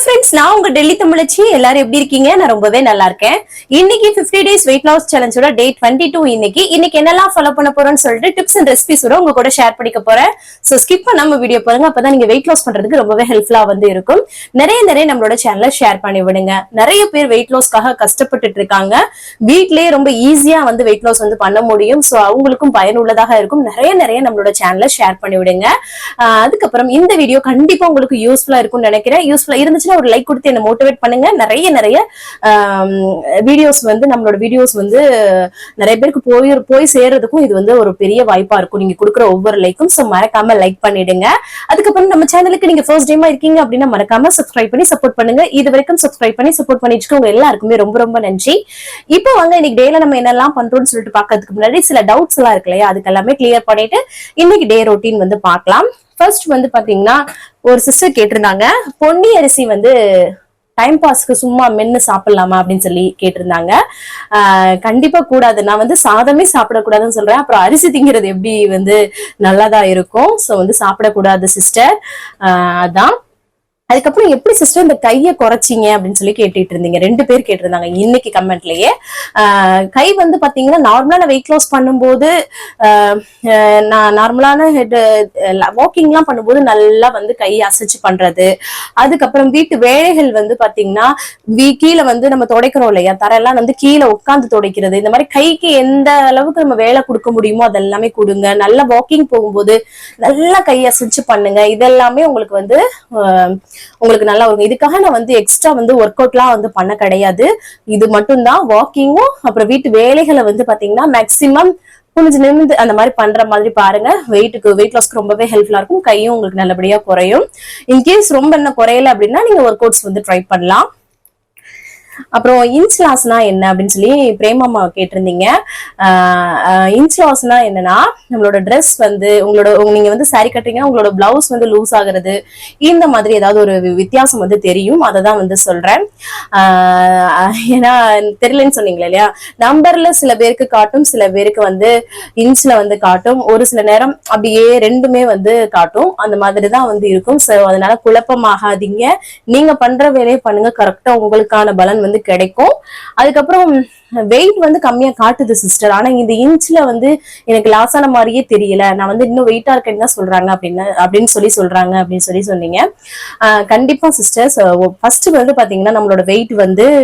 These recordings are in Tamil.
ஃப்ரெண்ட்ஸ், நான் உங்க டெல்லி தமிழச்சி. எல்லாரும் எப்படி இருக்கீங்க? நான் ரொம்பவே நல்லா இருக்கேன். இன்னைக்கு 50 டேஸ் வெயிட் லாஸ் சேலஞ்சோட டே 22. இன்னைக்கு என்னெல்லாம் ஃபாலோ பண்ண போறோம்னு சொல்லிட்டு டிப்ஸ் அண்ட் ரெசிபிஸோட உங்க கூட ஷேர் பண்ணிக்க போறேன். சோ ஸ்கிப் பண்ணாம வீடியோ பாருங்க. அப்பதான் நீங்க வெயிட் லாஸ் பண்றதுக்கு ரொம்பவே ஹெல்ப்ஃபுல்லா இருக்கும். நிறைய நம்மளோட சேனலை ஷேர் பண்ணி விடுங்க. நிறைய பேர் வெயிட் லாஸ்க்காக கஷ்டப்பட்டுட்டு இருக்காங்க. வீட்லயே ரொம்ப ஈஸியா வெயிட் லாஸ் பண்ண முடியும். சோ அவங்களுக்கும் பயனுள்ளதாக இருக்கும். நிறைய நம்மளோட சேனலை ஷேர் பண்ணி விடுங்க. அதுக்கப்புறம் இந்த வீடியோ கண்டிப்பா உங்களுக்கு யூஸ்ஃபுல்லா இருக்கும்னு நினைக்கிறேன். யூஸ்ஃபுல்லா இருந்துச்சுன்னா ஒரு லைக் கொடுத்து என்ன மோட்டிவேட் பண்ணுங்க. நிறைய வீடியோஸ் நம்மளோட வீடியோஸ் நிறைய பேருக்கு போய் சேர்றதுக்கும் இது ஒரு பெரிய வாய்ப்பா இருக்கும். நீங்க கொடுக்குற ஒவ்வொரு லைக்கும். சோ மறக்காம லைக் பண்ணிடுங்க. அதுக்கப்புறம் நம்ம சேனலுக்கு நீங்க ஃபர்ஸ்ட் டைமா இருக்கீங்க அப்படின்னா மறக்காம சப்ஸ்கிரைப் பண்ணி சப்போர்ட் பண்ணுங்க. இது வரைக்கும் சப்ஸ்கிரைப் பண்ணி சப்போர்ட் பண்ணிட்டு எல்லாருக்குமே ரொம்ப நன்றி. இப்போ இன்னைக்கு டேல நம்ம என்னெல்லாம் பண்றோம்னு சொல்லிட்டு பாக்கிறதுக்கு முன்னாடி சில டவுட்ஸ் எல்லாம் இருக்கு இல்லையா, அதுக்கு எல்லாமே கிளியர் பண்ணிட்டு இன்னைக்கு டே ரொட்டீன் பார்க்கலாம். ஃபர்ஸ்ட் பாத்தீங்கன்னா ஒரு சிஸ்டர் கேட்டிருந்தாங்க, பொன்னி அரிசி டைம் பாஸ்க்கு சும்மா மென்னு சாப்பிடலாமா அப்படின்னு சொல்லி கேட்டிருந்தாங்க. கண்டிப்பா கூடாது. நான் சாதமே சாப்பிடக்கூடாதுன்னு சொல்றேன். அப்புறம் அரிசி திங்கிறது எப்படி நல்லாதான் இருக்கும். சோ சாப்பிடக்கூடாது சிஸ்டர். அதான். அதுக்கப்புறம் எப்படி சிஸ்டர் இந்த கையை குறைச்சிங்க அப்படின்னு சொல்லி கேட்டுட்டு இருந்தீங்க. 2 பேர் கேட்டிருந்தாங்க இன்னைக்கு கமெண்ட்லயே. கை பாத்தீங்கன்னா நார்மலான வெயிட் லாஸ் பண்ணும்போது நான் நார்மலான வாக்கிங் எல்லாம் பண்ணும்போது நல்லா கையை அசைச்சு பண்றது. அதுக்கப்புறம் வீட்டு வேலைகள் பாத்தீங்கன்னா கீழே நம்ம துடைக்கிறோம் இல்லையா, தரெல்லாம் கீழே உட்காந்து துடைக்கிறது. இந்த மாதிரி கைக்கு எந்த அளவுக்கு நம்ம வேலை கொடுக்க முடியுமோ அதெல்லாமே கொடுங்க. நல்லா வாக்கிங் போகும்போது நல்லா கையை அசைச்சு பண்ணுங்க. இதெல்லாமே உங்களுக்கு உங்களுக்கு நல்லா இருக்கும். இதுக்காக நான் எக்ஸ்ட்ரா ஒர்க் அவுட் எல்லாம் பண்ண கிடையாது. இது மட்டும்தான். வாக்கிங்கும் அப்புறம் வீட்டு வேலைகளை பாத்தீங்கன்னா மேக்சிமம் கொஞ்சம் நிமிந்து அந்த மாதிரி பண்ற மாதிரி பாருங்க. வெயிட் லாஸ்க்கு ரொம்பவே ஹெல்ப்ஃபுல்லா இருக்கும். கையும் உங்களுக்கு நல்லபடியா குறையும். இன்கேஸ் ரொம்ப என்ன குறையல அப்படின்னா நீங்க ஒர்க் அவுட்ஸ் ட்ரை பண்ணலாம். அப்புறம் இன்ச் லாஸ்னா என்ன அப்படின்னு சொல்லி பிரேமாமா கேட்டிருந்தீங்க. இன்ச் லாஸ்னா என்னன்னா, நம்மளோட ட்ரெஸ் நீங்க சாரி கட்டுறீங்கன்னா உங்களோட பிளவுஸ் லூஸ் ஆகுறது, இந்த மாதிரி ஏதாவது ஒரு வித்தியாசம் தெரியும். அதை தான் சொல்றேன். ஏன்னா தெரியலன்னு சொன்னீங்களா இல்லையா, நம்பர்ல சில பேருக்கு காட்டும், சில பேருக்கு இன்ச்ல காட்டும். ஒரு சில நேரம் அப்படியே ரெண்டுமே காட்டும். அந்த மாதிரிதான் இருக்கும். சோ அதனால குழப்பமாகாதீங்க. நீங்க பண்ற வேலையை பண்ணுங்க. கரெக்டா உங்களுக்கான பலன் கிடைக்கும். அதுக்கப்புறம் வெயிட் கம்மியா காட்டுது சிஸ்டர், ஆனா இந்த இன்ச்ல எனக்கு லாஸ் ஆன மாதிரியே தெரியல, நான் இன்னும் வெயிட்டா இருக்கேன்னு தான் சொல்றாங்க அப்படின்னு சொல்லி சொன்னீங்க. கண்டிப்பா சிஸ்டர்ஸ், ஃபர்ஸ்ட் பாத்தீங்கன்னா நம்மளோட வெயிட்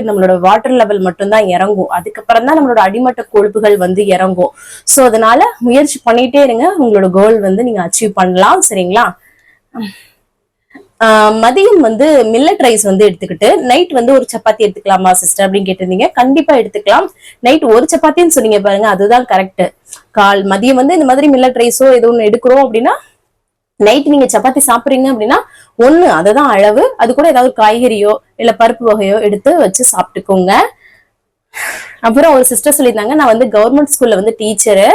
நம்மளோட வாட்டர் லெவல் மட்டும் தான் இறங்கும். அதுக்கப்புறம் தான் நம்மளோட அடிமட்ட கொழுப்புகள் இறங்கும். சோ அதனால முயற்சி பண்ணிட்டே இருங்க. உங்களோட கோல் நீங்க அச்சீவ் பண்ணலாம். சரிங்களா? மதியம் மில்லட் ரைஸ் எடுத்துக்கிட்டு நைட் ஒரு சப்பாத்தி எடுத்துக்கலாமா சிஸ்டர் அப்படின்னு கேட்டிருந்தீங்க. கண்டிப்பா எடுத்துக்கலாம். நைட் ஒரு சப்பாத்தின்னு சொன்னீங்க பாருங்க, அதுதான் கரெக்ட். மதியம் இந்த மாதிரி மில்லட் ரைஸோ ஏதோ ஒண்ணு எடுக்கிறோம் அப்படின்னா, நைட் நீங்க சப்பாத்தி சாப்பிடுறீங்க அப்படின்னா ஒண்ணு அதுதான் அளவு. அது கூட ஏதாவது காய்கறியோ இல்ல பருப்பு வகையோ எடுத்து வச்சு சாப்பிட்டுக்கோங்க. அப்புறம் ஒரு சிஸ்டர் சொல்லியிருந்தாங்க, நான் கவர்மெண்ட் ஸ்கூல்ல டீச்சரு.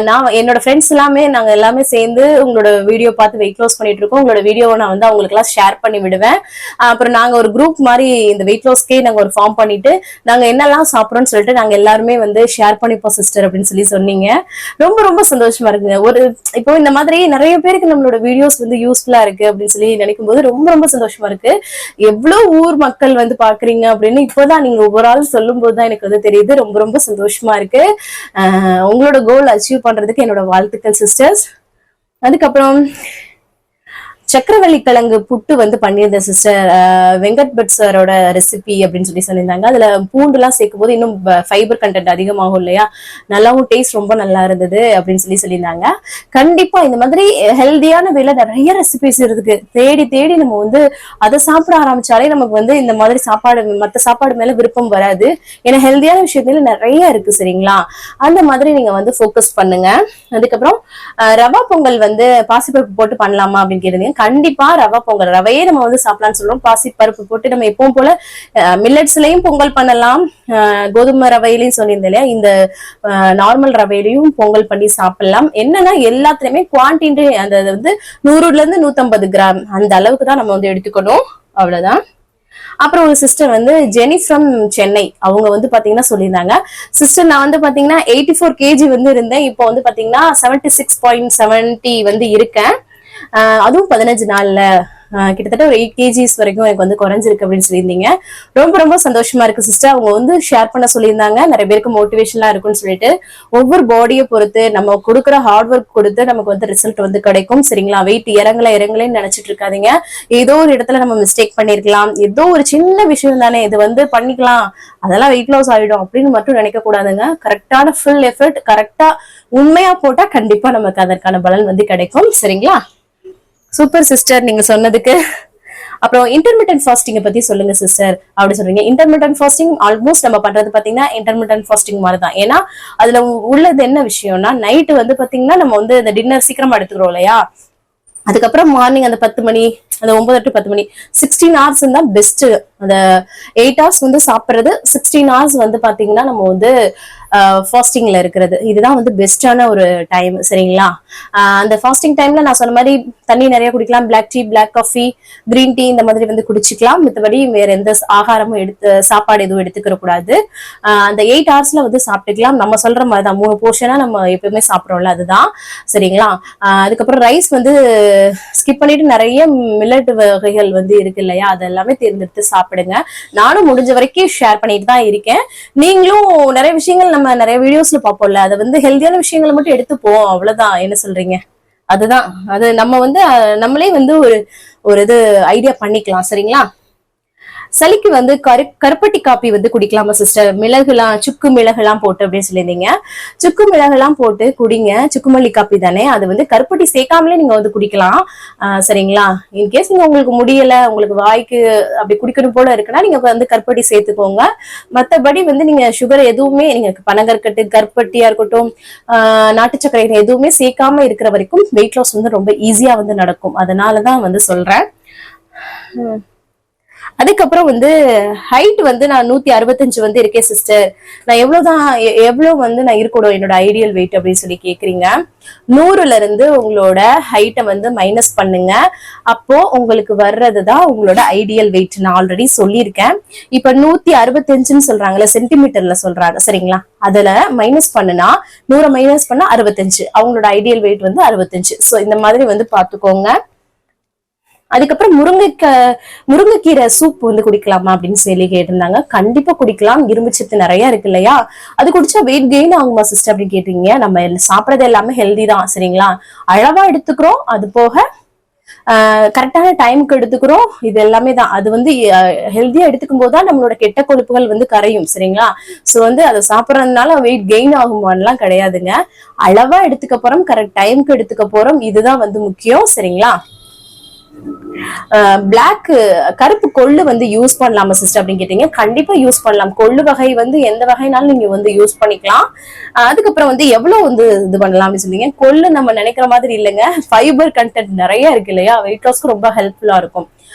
நான் என்னோட ஃப்ரெண்ட்ஸ் நாங்க எல்லாமே சேர்ந்து உங்களோட வீடியோ பார்த்து வெயிட் லாஸ் பண்ணிட்டு இருக்கோம். உங்களோட வீடியோவை நான் அவங்களுக்கு எல்லாம் ஷேர் பண்ணி விடுவேன். அப்புறம் நாங்க ஒரு குரூப் மாதிரி இந்த வெயிட் லாஸ்க்கே நாங்க ஒரு ஃபார்ம் பண்ணிட்டு நாங்க என்னெல்லாம் சாப்பிட்றோம்னு சொல்லிட்டு நாங்க எல்லாருமே ஷேர் பண்ணிப்போம் சிஸ்டர் அப்படின்னு சொல்லி சொன்னீங்க. ரொம்ப சந்தோஷமா இருக்குங்க. இப்போ இந்த மாதிரி நிறைய பேருக்கு நம்மளோட வீடியோஸ் யூஸ்ஃபுல்லா இருக்கு அப்படின்னு சொல்லி நினைக்கும் போது ரொம்ப சந்தோஷமா இருக்கு. எவ்வளவு ஊர் மக்கள் பாக்குறீங்க அப்படின்னு இப்போதான் நீங்க ஒவ்வொரு ஆள் சொல்லும் போது தான் எனக்கு தெரியுது. ரொம்ப சந்தோஷமா இருக்கு. உங்களோட கோல் அச்சீவ் பண்றதுக்கு என்னோட வாழ்த்துக்கள் சிஸ்டர்ஸ். அதுக்கப்புறம் சக்கரவள்ளி கிழங்கு புட்டு பண்ணியிருந்த சிஸ்டர் வெங்கட் பட் சாரோட ரெசிபி அப்படின்னு சொல்லி சொல்லியிருந்தாங்க. அதுல பூண்டு எல்லாம் சேர்க்கும் போது இன்னும் ஃபைபர் கண்டென்ட் அதிகமாகும் இல்லையா, நல்லாவும் டேஸ்ட் ரொம்ப நல்லா இருந்தது அப்படின்னு சொல்லி சொல்லியிருந்தாங்க. கண்டிப்பா இந்த மாதிரி ஹெல்தியான வேலை நிறைய ரெசிபிஸ் இருக்கு. தேடி நம்ம அதை சாப்பிட ஆரம்பிச்சாலே நமக்கு இந்த மாதிரி மத்த சாப்பாடு மேல விருப்பம் வராது. ஏன்னா ஹெல்தியான விஷயத்துல நிறைய இருக்கு. சரிங்களா? அந்த மாதிரி நீங்க ஃபோக்கஸ் பண்ணுங்க. அதுக்கப்புறம் ரவா பொங்கல் பாசிப்பருப்பு போட்டு பண்ணலாமா அப்படின்னு கேட்டீங்க. கண்டிப்பா ரவா பொங்கல், ரவையே நம்ம சாப்பிடலாம்னு சொல்றோம். பாசி பருப்பு போட்டு நம்ம எப்பவும் போல மில்லட்ஸ்லயும் பொங்கல் பண்ணலாம், கோதுமை ரவையிலையும் சொல்லியிருந்தேன் இல்லையா, இந்த நார்மல் ரவையிலையும் பொங்கல் பண்ணி சாப்பிடலாம். என்னன்னா எல்லாத்துலயுமே குவான்டிட்டி அந்த 100 to 150 கிராம் அந்த அளவுக்கு தான் நம்ம எடுத்துக்கணும். அவ்வளவுதான். அப்புறம் ஒரு சிஸ்டர் ஜெனி ஃப்ரம் சென்னை, அவங்க பாத்தீங்கன்னா சொல்லியிருந்தாங்க, சிஸ்டர் நான் பாத்தீங்கன்னா 84 kg இருந்தேன். இப்போ பாத்தீங்கன்னா 76.70 இருக்கேன். அதுவும் 15 நாள்ல கிட்டத்தட்ட ஒரு 8 kgs வரைக்கும் எனக்கு வந்து குறைஞ்சிருக்கு அப்படின்னு சொல்லியிருந்தீங்க. ரொம்ப ரொம்ப சந்தோஷமா இருக்கு சிஸ்டர். அவங்க வந்து ஷேர் பண்ண சொல்லியிருந்தாங்க, நிறைய பேருக்கு மோட்டிவேஷனா இருக்கும்னு சொல்லிட்டு. ஒவ்வொரு பாடியை பொறுத்து நம்ம கொடுக்குற ஹார்ட் ஒர்க் கொடுத்து நமக்கு வந்து ரிசல்ட் வந்து கிடைக்கும். சரிங்களா? வெயிட் இறங்கலன்னு நினைச்சிட்டு இருக்காதீங்க. ஏதோ ஒரு இடத்துல நம்ம மிஸ்டேக் பண்ணிருக்கலாம், ஏதோ ஒரு சின்ன விஷயம் தானே இது வந்து பண்ணிக்கலாம், அதெல்லாம் வெயிட் லாஸ் ஆயிடும் அப்படின்னு மட்டும் நினைக்க கூடாதுங்க. கரெக்டான ஃபுல் எஃபர்ட் கரெக்டா உண்மையா போட்டா கண்டிப்பா நமக்கு அதற்கான பலன் வந்து கிடைக்கும். சரிங்களா? சூப்பர் சிஸ்டர் நீங்க சொன்னதுக்கு. அப்புறம் இன்டர்மிட்டன்ட் ஃபாஸ்டிங் பத்தி சொல்லுங்க சிஸ்டர் அப்படி சொல்றீங்க. இன்டர்மிட்டன்ட் ஃபாஸ்டிங் ஆல்மோஸ்ட் நம்ம பண்றது பாத்தீங்கன்னா இன்டர்மிட்டன்ட் ஃபாஸ்டிங் மாதிரி தான். ஏன்னா அதுல உள்ளது என்ன விஷயம்னா, நைட்டு வந்து பாத்தீங்கன்னா நம்ம வந்து இந்த டின்னர் சீக்கிரமா எடுத்துக்கிறோம் இல்லையா, அதுக்கப்புறம் மார்னிங் அந்த 10 மணி அந்த 9 to 10 மணி 16 hours தான் பெஸ்ட். அந்த 8 hours வந்து சாப்பிடுறது, 16 hours வந்து பாத்தீங்கன்னா நம்ம வந்து ஃபாஸ்டிங்ல இருக்கிறது, இதுதான் வந்து பெஸ்டான ஒரு டைம். சரிங்களா? அந்த ஃபாஸ்டிங் டைம்ல நான் சொன்ன மாதிரி தண்ணி நிறைய குடிக்கலாம், black tea, black coffee, green tea இந்த மாதிரி வந்து குடிச்சிக்கலாம். மத்தபடி வேற எந்த ஆகாரமும் சாப்பாடு எதுவும் எடுத்துக்கிற கூடாது. அந்த 8 hours வந்து சாப்பிட்டுக்கலாம். நம்ம சொல்ற மாதிரிதான் 3 போர்ஷனா நம்ம எப்பவுமே சாப்பிடுறோம்ல, அதுதான். சரிங்களா? அதுக்கப்புறம் ரைஸ் வந்து ஸ்கிப் பண்ணிட்டு நிறைய மில்லட் வகைகள் வந்து இருக்கு இல்லையா, அதெல்லாமே தேர்ந்தெடுத்து சாப்பிடுங்க. நானும் முடிஞ்ச வரைக்கும் ஷேர் பண்ணிட்டு தான் இருக்கேன். நீங்களும் நிறைய விஷயங்கள் நம்ம நிறைய வீடியோஸ்ல பார்ப்போம்ல, அதை வந்து ஹெல்தியான விஷயங்களை மட்டும் எடுத்துப்போம், அவ்வளவுதான். என்ன சொல்றீங்க? அதுதான், அது நம்ம வந்து நம்மளே வந்து ஒரு இது ஐடியா பண்ணிக்கலாம். சரிங்களா? சளிக்கு வந்து கருப்பட்டி காப்பி வந்து குடிக்கலாமா சிஸ்டர்? மிளகுலாம், சுக்கு மிளகுலாம் போட்டு அப்படின்னு சொல்லியிருந்தீங்க. சுக்கு மிளகுலாம் போட்டு குடிங்க. சுக்குமல்லி காப்பி தானே, அது வந்து கருப்பட்டி சேர்க்காமலே நீங்க வந்து குடிக்கலாம். சரிங்களா? இன்கேஸ் நீங்க உங்களுக்கு முடியல, உங்களுக்கு வாய்க்கு அப்படி குடிக்கணும் போல இருக்குன்னா நீங்க வந்து கருப்பட்டி சேர்த்துக்கோங்க. மத்தபடி வந்து நீங்க சுகர் எதுவுமே, நீங்க பனங்கற்கட்டு, கருப்பட்டியா இருக்கட்டும், நாட்டு சர்க்கரை எதுவுமே சேர்க்காம இருக்கிற வரைக்கும் வெயிட் லாஸ் வந்து ரொம்ப ஈஸியா வந்து நடக்கும். அதனாலதான் வந்து சொல்றேன். அதுக்கப்புறம் வந்து ஹைட் வந்து நான் 165 வந்து இருக்கேன் சிஸ்டர். நான் எவ்வளவு வந்து நான் இருக்கணும் என்னோட ஐடியல் வெயிட் அப்படின்னு சொல்லி கேக்குறீங்க. 100ல இருந்து உங்களோட ஹைட்டை வந்து மைனஸ் பண்ணுங்க. அப்போ உங்களுக்கு வர்றதுதான் உங்களோட ஐடியல் வெயிட். நான் ஆல்ரெடி சொல்லியிருக்கேன். இப்ப 165ன்னு சொல்றாங்கல்ல, சென்டிமீட்டர்ல சொல்றாங்க. சரிங்களா? அதுல மைனஸ் பண்ணுனா 100 மைனஸ் பண்ணா 65. அவங்களோட ஐடியல் வெயிட் வந்து 65. சோ இந்த மாதிரி வந்து பாத்துக்கோங்க. அதுக்கப்புறம் முருங்கைக்கீரை சூப் வந்து குடிக்கலாமா அப்படின்னு சொல்லி கேட்டிருந்தாங்க. கண்டிப்பா குடிக்கலாம். இரும்பு சத்து நிறைய இருக்கு இல்லையா, அது குடிச்சா வெயிட் கெயின் ஆகுமா சிஸ்டர் அப்படின்னு கேட்டீங்க. நம்ம சாப்பிடறது எல்லாமே ஹெல்தி தான். சரிங்களா? அளவா எடுத்துக்கிறோம், அது போக கரெக்டான டைமுக்கு எடுத்துக்கிறோம், இது எல்லாமே தான். அது வந்து ஹெல்தியா எடுத்துக்கும் போதுதான் நம்மளோட கெட்ட கொழுப்புகள் வந்து கரையும். சரிங்களா? சோ வந்து அதை சாப்பிடறதுனால வெயிட் கெயின் ஆகுமான்லாம் கிடையாதுங்க. அளவா எடுத்துக்க போறோம், கரெக்ட் டைமுக்கு எடுத்துக்க போறோம், இதுதான் வந்து முக்கியம். சரிங்களா? பிளாக் கருப்பு கொள்ளு வந்து யூஸ் பண்ணலாமா சிஸ்டர் அப்படின்னு கேட்டீங்க. கண்டிப்பா யூஸ் பண்ணலாம். கொள்ளு வகை வந்து எந்த வகைனாலும் நீங்க வந்து யூஸ் பண்ணிக்கலாம். அதுக்கப்புறம் வந்து எவ்வளவு வந்து இது பண்ணலாம் அப்படின்னு சொன்னீங்க. கொள்ளு நம்ம நினைக்கிற மாதிரி இல்லைங்க, ஃபைபர் கண்டென்ட் நிறைய இருக்கு இல்லையா, வெயிட் லாஸ்க்கு ரொம்ப ஹெல்ப்ஃபுல்லா இருக்கும்.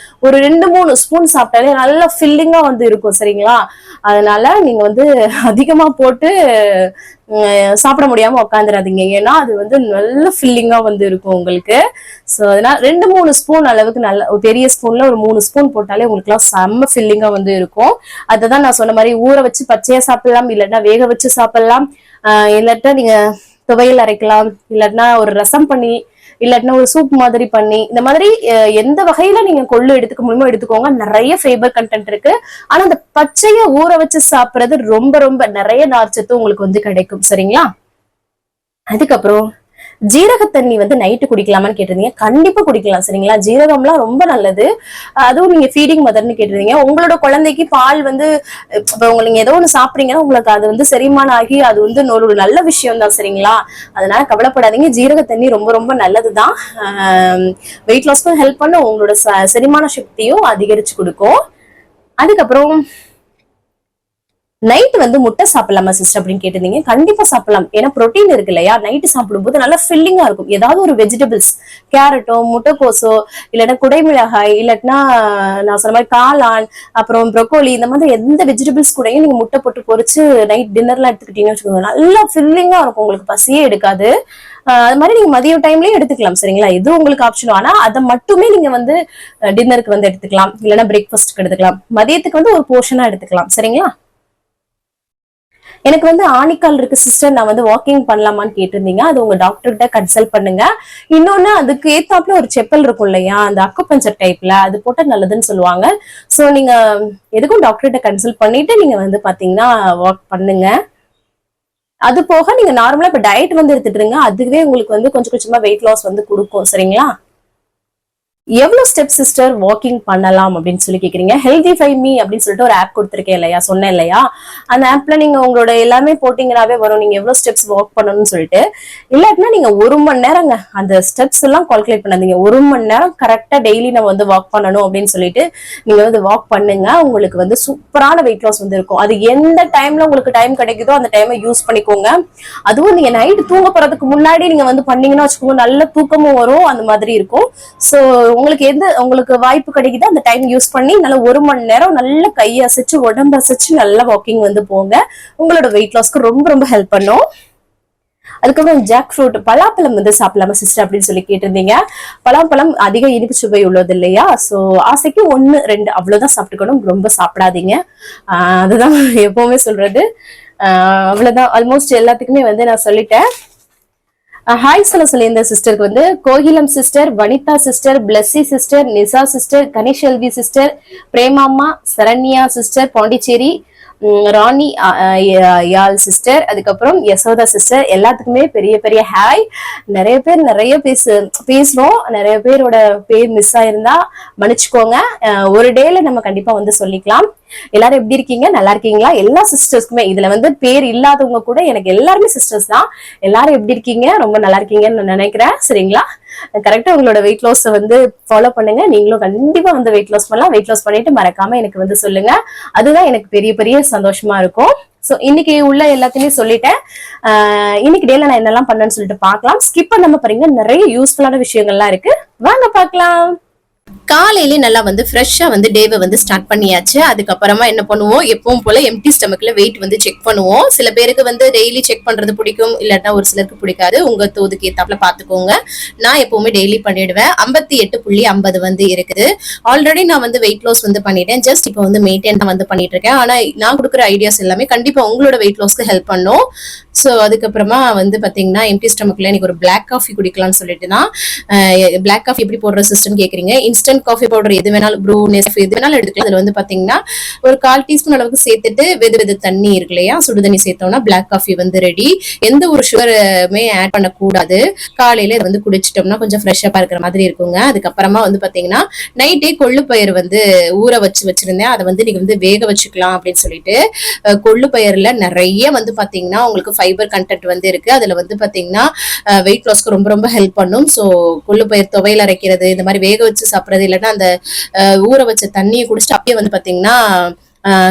ஒரு 2-3 ஸ்பூன் சாப்பிட்டாலே நல்லா ஃபில்லிங்கா வந்து இருக்கும். சரிங்களா? அதனால நீங்க வந்து அதிகமா போட்டு சாப்பிட முடியாம உட்காந்துடாதீங்க. ஏன்னா அது வந்து நல்ல ஃபில்லிங்கா வந்து இருக்கும் உங்களுக்கு. சோ அதனால 2-3 ஸ்பூன் அளவுக்கு நல்ல பெரிய ஸ்பூன்ல ஒரு 3 ஸ்பூன் போட்டாலே உங்களுக்கு எல்லாம் செம்ம ஃபில்லிங்கா வந்து இருக்கும். அததான் நான் சொன்ன மாதிரி ஊற வச்சு பச்சையா சாப்பிடலாம், இல்லைன்னா வேக வச்சு சாப்பிடலாம், இல்லாட்டா நீங்க துவையல் அரைக்கலாம், இல்லாட்டினா ஒரு ரசம் பண்ணி, இல்லாட்டினா ஒரு சூப் மாதிரி பண்ணி, இந்த மாதிரி எந்த வகையில நீங்க கொள்ளு எடுத்துக்க முடியுமோ எடுத்துக்கோங்க. நிறைய ஃபைபர் கண்டென்ட் இருக்கு. ஆனா அந்த பச்சைய ஊற வச்சு சாப்பிடுறது ரொம்ப ரொம்ப நிறைய நார்ச்சத்து உங்களுக்கு வந்து கிடைக்கும். சரிங்களா? அதுக்கப்புறம் ஜீரக தண்ணி வந்து நைட்டு குடிக்கலாமான்னு கேட்டிருந்தீங்க. கண்டிப்பா குடிக்கலாம். சரிங்களா? ஜீரகம்லாம் ரொம்ப நல்லது. அதுவும் நீங்க ஃபீடிங் மதர்னு கேட்டிருந்தீங்க. உங்களோட குழந்தைக்கு பால் வந்து இப்ப நீங்க ஏதோ ஒண்ணு சாப்பிடுறீங்கன்னா உங்களுக்கு அது வந்து செரிமானம் ஆகி அது வந்து ஒரு நல்ல விஷயம் தான். சரிங்களா? அதனால கவலைப்படாதீங்க. ஜீரக தண்ணி ரொம்ப ரொம்ப நல்லதுதான். வெயிட் லாஸ்க்கும் ஹெல்ப் பண்ணும், உங்களோட செரிமான சக்தியும் அதிகரிச்சு கொடுக்கும். அதுக்கப்புறம் நைட் வந்து முட்டை சாப்பிடலாமா சிஸ்டர் அப்படின்னு கேட்டிருந்தீங்க. கண்டிப்பா சாப்பிடலாம். ஏன்னா புரோட்டீன் இருக்கு இல்லையா, நைட்டு சாப்பிடும்போது நல்லா ஃபில்லிங்கா இருக்கும். ஏதாவது ஒரு வெஜிடபிள்ஸ், கேரட்டோ முட்டைக்கோசோ, இல்லைன்னா குடைமிளகாய், இல்லாட்டினா நான் சொன்ன மாதிரி காளான், அப்புறம் ப்ரொக்கோலி, இந்த மாதிரி எந்த வெஜிடபிள்ஸ் கூடயும் நீங்க முட்டை போட்டு பொரிச்சு நைட் டின்னர்லாம் எடுத்துக்கிட்டீங்கன்னு வச்சுக்கோங்க, நல்லா ஃபில்லிங்கா இருக்கும், உங்களுக்கு பசியே எடுக்காது. அது மாதிரி நீங்க மதிய டைம்லயும் எடுத்துக்கலாம். சரிங்களா? இது உங்களுக்கு ஆப்ஷன். ஆனா அதை மட்டுமே நீங்க வந்து டின்னருக்கு வந்து எடுத்துக்கலாம், இல்லைன்னா பிரேக்ஃபாஸ்ட்க்கு எடுத்துக்கலாம். மதியத்துக்கு வந்து ஒரு போர்ஷனா எடுத்துக்கலாம். சரிங்களா? எனக்கு வந்து ஆணிக்கால் இருக்கு சிஸ்டர், நான் வந்து வாக்கிங் பண்ணலாமான்னு கேட்டிருந்தீங்க. அது உங்க டாக்டர் கிட்ட கன்சல்ட் பண்ணுங்க. இன்னொன்னு அதுக்கு ஏத்தாப்புல ஒரு செப்பல் இருக்கும் இல்லையா, அந்த அக்குபஞ்சர் டைப்ல, அது போட்டா நல்லதுன்னு சொல்லுவாங்க. சோ நீங்க எதுக்கும் டாக்டர் கிட்ட கன்சல்ட் பண்ணிட்டு நீங்க வந்து பாத்தீங்கன்னா வாக் பண்ணுங்க. அது போக நீங்க நார்மலா இப்ப டயட் வந்து எடுத்துட்டு இருங்க, அதுவே உங்களுக்கு வந்து கொஞ்சம் கொஞ்சமா வெயிட் லாஸ் வந்து கொடுக்கும். சரிங்களா? எவ்வளவு ஸ்டெப் சிஸ்டர் வாக்கிங் பண்ணலாம் அப்படின்னு சொல்லி கேக்குறீங்க. ஹெல்திஃபை மீ அப்படின்னு சொல்லிட்டு ஒரு ஆப் கொடுத்துருக்கேன் இல்லையா, சொன்னேன் இல்லையா, அந்த ஆப்ல நீங்க உங்களோட எல்லாமே போட்டீங்கன்னாவே வரும், நீங்க எவ்வளவு ஸ்டெப்ஸ் வாக் பண்ணணும்னு சொல்லிட்டு. இல்லாட்டினா நீங்க 1 மணி நேரங்க, அந்த ஸ்டெப்ஸ் எல்லாம் கால்குலேட் பண்ணாதீங்க, 1 மணி நேரம் கரெக்டா டெய்லி நம்ம வந்து வாக் பண்ணணும் அப்படின்னு சொல்லிட்டு நீங்க வந்து வாக் பண்ணுங்க. உங்களுக்கு வந்து சூப்பரான வெயிட் லாஸ் வந்து இருக்கும். அது எந்த டைம்ல உங்களுக்கு டைம் கிடைக்குதோ அந்த டைமை யூஸ் பண்ணிக்கோங்க. அதுவும் நீங்க நைட்டு தூங்க போறதுக்கு முன்னாடி நீங்க வந்து பண்ணீங்கன்னா வச்சுக்கோங்க, நல்ல தூக்கமும் வரும், அந்த மாதிரி இருக்கும். சோ உங்களுக்கு வாய்ப்பு கிடைக்குது அந்த டைம் யூஸ் பண்ணி நல்ல 1 மணி நேரம் நல்ல கையை அசைச்சு உடம்பு அசைச்சு நல்லா வாக்கிங் வந்து போங்க. உங்களோட வெயிட் லாஸ்க்கு ரொம்ப ரொம்ப ஹெல்ப் பண்ணும். அதுக்கப்புறம் ஜாக் ஃப்ரூட், பலாப்பழம் வந்து சாப்பிடலாமா சிஸ்டர் அப்படின்னு சொல்லி கேட்டிருந்தீங்க. பலாப்பழம் அதிக இனிப்பு சுவை உள்ளது இல்லையா, சோ ஆசைக்கு 1, 2 அவ்வளவுதான் சாப்பிட்டுக்கணும், ரொம்ப சாப்பிடாதீங்க. அதுதான் எப்பவுமே சொல்றது. அவ்வளவுதான், ஆல்மோஸ்ட் எல்லாத்துக்குமே வந்து நான் சொல்லிட்டேன். ஹாய் சொல்லியிருந்த சிஸ்டருக்கு வந்து Kokilam sister, Vanitha sister, Blessy sister, Nisha sister, Kanishelvi sister, பிரேமாமா, சரண்யா சிஸ்டர் பாண்டிச்சேரி, ராணி யாழ் சிஸ்டர், அதுக்கப்புறம் யசோதா சிஸ்டர், எல்லாத்துக்குமே பெரிய பெரிய ஹாய். நிறைய பேர் நிறைய பேசுறோம், நிறைய பேரோட பேர் மிஸ் ஆயிருந்தா மன்னிச்சுக்கோங்க. ஒரு டேல நம்ம கண்டிப்பா வந்து சொல்லிக்கலாம். எல்லாரும் எப்படி இருக்கீங்க, நல்லா இருக்கீங்களா? எல்லா சிஸ்டர்ஸ்க்குமே, இதுல வந்து பேர் இல்லாதவங்க கூட எனக்கு எல்லாருமே சிஸ்டர்ஸ் தான். எல்லாரும் எப்படி இருக்கீங்க? ரொம்ப நல்லா இருக்கீங்கன்னு நான் நினைக்கிறேன். சரிங்களா? கரெக்டா உங்களோட வெயிட் லாஸ் வந்து ஃபாலோ பண்ணுங்க. நீங்களும் கண்டிப்பா வந்து வெயிட் லாஸ் பண்ணலாம். வெயிட் லாஸ் பண்ணிட்டு மறக்காம எனக்கு வந்து சொல்லுங்க. அதுதான் எனக்கு பெரிய பெரிய சந்தோஷமா இருக்கும். சோ இன்னைக்கு உள்ள எல்லாத்தையுமே சொல்லிட்டேன். இன்னைக்கு டேல நான் என்னெல்லாம் பண்ணேன்னு சொல்லிட்டு பாக்கலாம். ஸ்கிப் பண்ணாம பாருங்க, நிறைய யூஸ்ஃபுல்லான விஷயங்கள்லாம் இருக்கு, வாங்க பாக்கலாம். காலையிலே நல்லா வந்து ஃப்ரெஷ்ஷா வந்து டேவை வந்து ஸ்டார்ட் பண்ணியாச்சு. அதுக்கப்புறமா என்ன பண்ணுவோம், எப்பவும் போல எம்டி ஸ்டமக்ல வெயிட் வந்து செக் பண்ணுவோம். சில பேருக்கு வந்து டெய்லி செக் பண்றது பிடிக்கும், இல்லாட்டா ஒரு சிலருக்கு பிடிக்காது. உங்க தோதுக்கு ஏத்தாப்புல பாத்துக்கோங்க. நான் எப்பவுமே டெய்லி பண்ணிடுவேன். 58.50 வந்து இருக்குது. ஆல்ரெடி நான் வந்து வெயிட் லாஸ் வந்து பண்ணிட்டேன். ஜஸ்ட் இப்போ வந்து மெயின்டைன் தான் வந்து பண்ணிட்டு இருக்கேன். ஆனா நான் கொடுக்குற ஐடியாஸ் எல்லாமே கண்டிப்பா உங்களோட வெயிட் லாஸ்க்கு ஹெல்ப் பண்ணும். ஸோ அதுக்கப்புறமா வந்து பாத்தீங்கன்னா எம்டி ஸ்டமக்ல எனக்கு ஒரு பிளாக் காஃபி குடிக்கலாம்னு சொல்லிட்டு தான். பிளாக் காஃபி எப்படி போடுற சிஸ்டம் கேக்குறீங்க. இன்ஸ்டன்ட் காஃபி பவுடர் எது வேணாலும், ப்ரூ, நெஸ்கஃபே எது வேணாலும் எடுத்துக்கலாம். அதுல வந்து பாத்தீங்கன்னா ஒரு 1/4 டீஸ்பூன் அளவுக்கு சேர்த்துட்டு வெது தண்ணி இருக்கு இல்லையா, சுடுதண்ணி சேர்த்தோம்னா பிளாக் காஃபி வந்து ரெடி. எந்த ஒரு சுகருமே ஆட் பண்ணக்கூடாது. காலையில இதை வந்து குடிச்சிட்டோம்னா கொஞ்சம் ஃப்ரெஷ்ஷப்பா இருக்கிற மாதிரி இருக்குங்க. அதுக்கப்புறமா வந்து பாத்தீங்கன்னா நைட்டே கொள்ளு பயிர் வந்து ஊற வச்சிருந்தேன். அதை வந்து நீங்க வந்து வேக வச்சுக்கலாம் அப்படின்னு சொல்லிட்டு. கொள்ளு பயிர்ல நிறைய வந்து பாத்தீங்கன்னா உங்களுக்கு ஃபைபர் கண்டென்ட் வந்து இருக்கு. அதுல வந்து பாத்தீங்கன்னா வெயிட் லாஸ்க்கு ரொம்ப ரொம்ப ஹெல்ப் பண்ணும். ஸோ கொள்ளு பயிர் துவையல் அரைக்கிறது, இந்த மாதிரி வேக வச்சு சாப்பிடுறது, இல்லைன்னா அந்த ஊற வச்ச தண்ணியை குடிச்சிட்டு அப்படியே வந்து பாத்தீங்கன்னா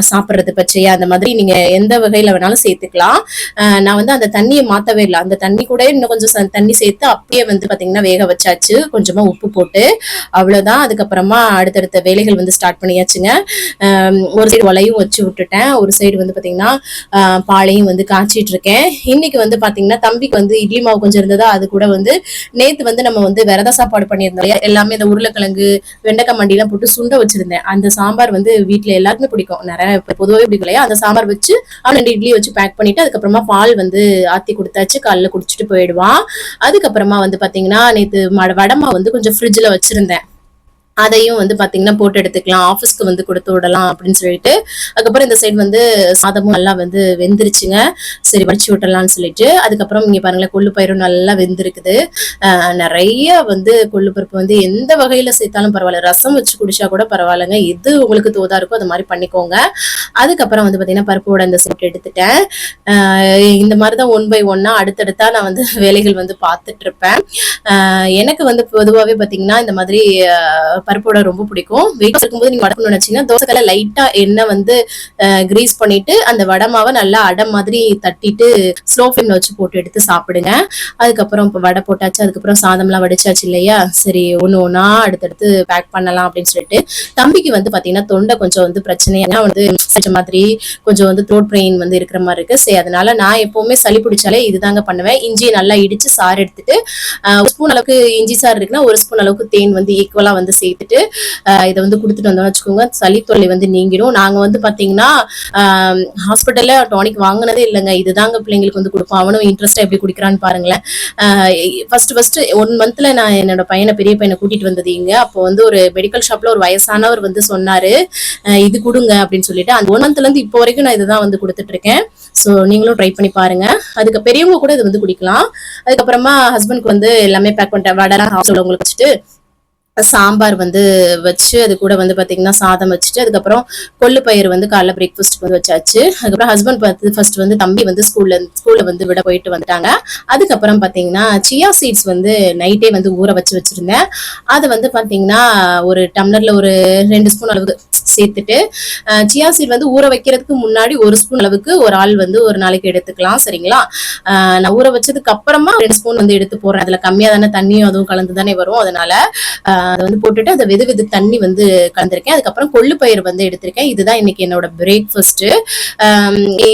சாப்பிடுறது பச்சையா, அந்த மாதிரி நீங்க எந்த வகையில வேணாலும் சேர்த்துக்கலாம். நான் வந்து அந்த தண்ணியை மாத்தவே இல்லை, அந்த தண்ணி கூட இன்னும் கொஞ்சம் தண்ணி சேர்த்து அப்படியே வந்து பாத்தீங்கன்னா வேக வச்சாச்சு, கொஞ்சமா உப்பு போட்டு. அவ்வளவுதான். அதுக்கப்புறமா அடுத்தடுத்த வேலைகள் வந்து ஸ்டார்ட் பண்ணியாச்சுங்க. ஒரு சைடு ஒலையும் வச்சு விட்டுட்டேன், ஒரு சைடு வந்து பாத்தீங்கன்னா பாலையும் வந்து காய்ச்சிட்டு இருக்கேன். இன்னைக்கு வந்து பாத்தீங்கன்னா தம்பிக்கு வந்து இட்லி மாவு கொஞ்சம் இருந்ததா, அது கூட வந்து நேத்து வந்து நம்ம வந்து விரத சாப்பாடு பண்ணியிருந்தோம் எல்லாமே, இந்த உருளைக்கிழங்கு வெண்டைக்காய் மண்டிலாம் போட்டு சுண்ட வச்சிருந்தேன். அந்த சாம்பார் வந்து வீட்டுல எல்லாருக்குமே பிடிக்கும், நிறைய பொதுவாகவே பிடிக்கலையா. அந்த சாம்பார் வச்சு 2 இட்லி வச்சு பேக் பண்ணிட்டு அதுக்கப்புறமா பால் வந்து ஆத்தி கொடுத்தாச்சு, காலைல குடிச்சிட்டு போயிடுவான். அதுக்கப்புறமா வந்து பாத்தீங்கன்னா நேத்து வடமா வந்து கொஞ்சம் ஃப்ரிட்ஜ்ல வச்சிருந்தேன், அதையும் வந்து பாத்தீங்கன்னா போட்டு எடுத்துக்கலாம், ஆஃபீஸ்க்கு வந்து கொடுத்து விடலாம் அப்படின்னு சொல்லிட்டு. அதுக்கப்புறம் இந்த சைடு வந்து சாதமும் நல்லா வந்து வெந்துருச்சுங்க. சரி வடிச்சு விட்டலாம்னு சொல்லிட்டு. அதுக்கப்புறம் இங்க பாருங்களேன், கொள்ளு பயிரும் நல்லா வெந்திருக்குது. நிறைய வந்து கொள்ளு பருப்பு வந்து எந்த வகையில சேர்த்தாலும் பரவாயில்ல, ரசம் வச்சு குடிச்சா கூட பரவாயில்லைங்க, எது உங்களுக்கு தோதா இருக்கோ அது மாதிரி பண்ணிக்கோங்க. அதுக்கப்புறம் வந்து பாத்தீங்கன்னா பருப்போட இந்த செட் எடுத்துட்டேன். இந்த மாதிரிதான் 1 by 1 அடுத்தடுத்தா நான் வந்து வேலைகள் வந்து பார்த்துட்டு இருப்பேன். எனக்கு வந்து பொதுவாகவே பாத்தீங்கன்னா இந்த மாதிரி பருப்போட ரொம்ப பிடிக்கும். வெயிட் இருக்கும்போது நீங்க வடை நினைச்சீங்கன்னா தோசைக்கல்ல லைட்டா எண்ணெய் வந்து கிரீஸ் பண்ணிட்டு அந்த வடை மாவை நல்லா அடை மாதிரி தட்டிட்டு ஸ்லோ ஃப்ளேம்ல வச்சு போட்டு எடுத்து சாப்பிடுங்க. அதுக்கப்புறம் இப்போ வடை போட்டாச்சு, அதுக்கப்புறம் சாதம்லாம் வடிச்சாச்சு இல்லையா. சரி ஒண்ணா அடுத்தடுத்து பேக் பண்ணலாம் அப்படின்னு சொல்லிட்டு. தம்பிக்கு வந்து பாத்தீங்கன்னா தொண்டை கொஞ்சம் வந்து பிரச்சனையா வந்து மாதிரி கொஞ்சம் வந்து த்ரோட் பெயின் வந்து இருக்கிற மாதிரி இருக்கு. சரி அதனால நான் எப்பவுமே சளி பிடிச்சாலே இதுதாங்க பண்ணுவேன். இஞ்சியை நல்லா இடிச்சு சாறு எடுத்துட்டு 1 ஸ்பூன் அளவுக்கு இஞ்சி சாறு இருக்குன்னா 1 ஸ்பூன் அளவுக்கு தேன் வந்து ஈக்குவலா வந்து சேர்த்து சேர்த்துட்டு இதை வந்து கொடுத்துட்டு வந்தோம்னு வச்சுக்கோங்க, சளி தொல்லை வந்து நீங்கிடும். நாங்க வந்து பாத்தீங்கன்னா ஹாஸ்பிட்டல்ல டானிக் வாங்கினதே இல்லைங்க. இதுதாங்க பிள்ளைங்களுக்கு வந்து கொடுப்போம். அவனும் இன்ட்ரெஸ்டா எப்படி குடிக்கிறான்னு பாருங்களேன். ஃபர்ஸ்ட் 1 மந்த்ல நான் என்னோட பெரிய பையனை கூட்டிட்டு வந்தது இங்க. அப்போ வந்து ஒரு மெடிக்கல் ஷாப்ல ஒரு வயசானவர் வந்து சொன்னாரு இது கொடுங்க அப்படின்னு சொல்லிட்டு. அந்த 1 மந்த்ல இருந்து இப்போ வரைக்கும் நான் இதுதான் வந்து கொடுத்துட்டு இருக்கேன். ஸோ நீங்களும் ட்ரை பண்ணி பாருங்க. அதுக்கு பெரியவங்க கூட இது வந்து குடிக்கலாம். அதுக்கப்புறமா ஹஸ்பண்ட்க்கு வந்து எல்லாமே பேக் பண்ணிட்டேன். வடலாம் ஹவுஸ்ல உங்களுக்கு வச்சுட்டு சாம்பார் வந்து வச்சு அது கூட வந்து பாத்தீங்கன்னா சாதம் வச்சுட்டு அதுக்கப்புறம் கொள்ளு பயிர் வந்து காலைல பிரேக்ஃபாஸ்ட் வந்து வச்சாச்சு. அதுக்கப்புறம் ஹஸ்பண்ட் பார்த்து ஃபர்ஸ்ட் வந்து தம்பி வந்து ஸ்கூல்ல வந்து விட போயிட்டு வந்துட்டாங்க. அதுக்கப்புறம் பாத்தீங்கன்னா சியா சீட்ஸ் வந்து நைட்டே வந்து ஊற வச்சிருந்தேன். அதை வந்து பாத்தீங்கன்னா ஒரு டம்ளர்ல ஒரு 2 ஸ்பூன் அளவுக்கு சேர்த்துட்டு, சியா சீட் வந்து ஊற வைக்கிறதுக்கு முன்னாடி 1 ஸ்பூன் அளவுக்கு ஒரு ஆள் வந்து ஒரு நாளைக்கு எடுத்துக்கலாம். சரிங்களா? நான் ஊற வச்சதுக்கு அப்புறமா 2 ஸ்பூன் வந்து எடுத்து போடுறேன். அதுல கம்மியா தானே தண்ணியும் அதுவும் கலந்து தானே வரும். அதனால அதை வந்து போட்டுட்டு அதை வெது தண்ணி வந்து கலந்துருக்கேன். அதுக்கப்புறம் கொள்ளு பயிர் வந்து எடுத்திருக்கேன். இதுதான் இன்னைக்கு என்னோட பிரேக்ஃபாஸ்ட்.